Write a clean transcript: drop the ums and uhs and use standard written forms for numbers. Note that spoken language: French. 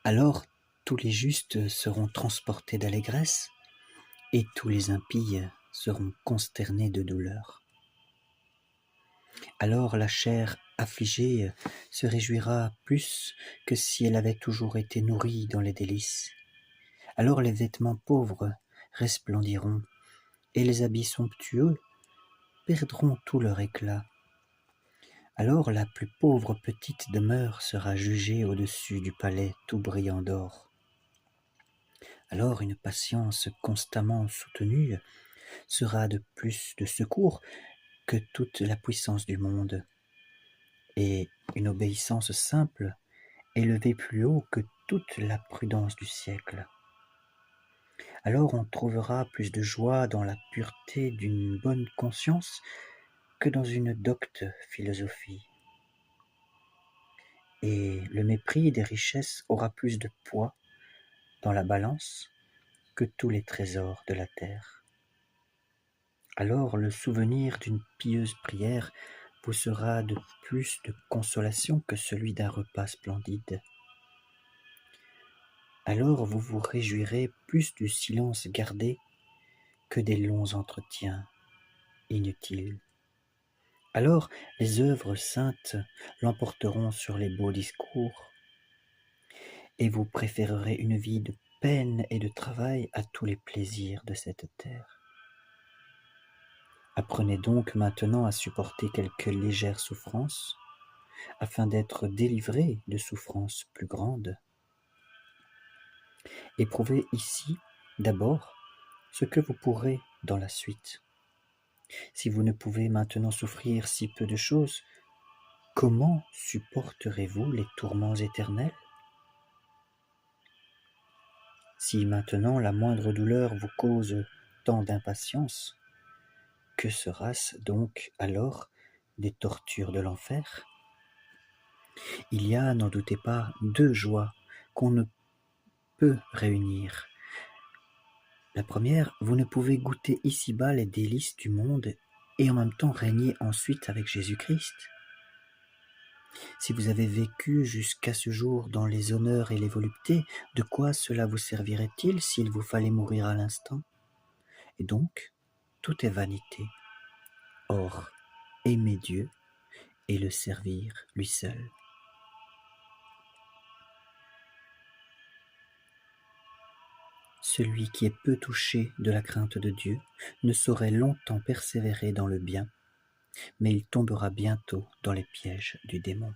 Alors tous les justes seront transportés d'allégresse, et tous les impies seront consternés de douleur. Alors la chair affligée se réjouira plus que si elle avait toujours été nourrie dans les délices. Alors les vêtements pauvres resplendiront, et les habits somptueux perdront tout leur éclat. Alors la plus pauvre petite demeure sera jugée au-dessus du palais tout brillant d'or. Alors une patience constamment soutenue sera de plus de secours que toute la puissance du monde, et une obéissance simple élevée plus haut que toute la prudence du siècle. Alors on trouvera plus de joie dans la pureté d'une bonne conscience que dans une docte philosophie. Et le mépris des richesses aura plus de poids dans la balance que tous les trésors de la terre. Alors le souvenir d'une pieuse prière vous sera de plus de consolation que celui d'un repas splendide. Alors vous vous réjouirez plus du silence gardé que des longs entretiens inutiles. Alors les œuvres saintes l'emporteront sur les beaux discours, et vous préférerez une vie de peine et de travail à tous les plaisirs de cette terre. Apprenez donc maintenant à supporter quelques légères souffrances, afin d'être délivré de souffrances plus grandes. Éprouvez ici, d'abord, ce que vous pourrez dans la suite. Si vous ne pouvez maintenant souffrir si peu de choses, comment supporterez-vous les tourments éternels? Si maintenant la moindre douleur vous cause tant d'impatience, que sera-ce donc alors des tortures de l'enfer? Il y a, n'en doutez pas, deux joies qu'on ne peut réunir. La première, vous ne pouvez goûter ici-bas les délices du monde et en même temps régner ensuite avec Jésus-Christ. Si vous avez vécu jusqu'à ce jour dans les honneurs et les voluptés, de quoi cela vous servirait-il s'il vous fallait mourir à l'instant? Et donc, tout est vanité. Or, aimer Dieu et le servir lui seul. Celui qui est peu touché de la crainte de Dieu ne saurait longtemps persévérer dans le bien, mais il tombera bientôt dans les pièges du démon.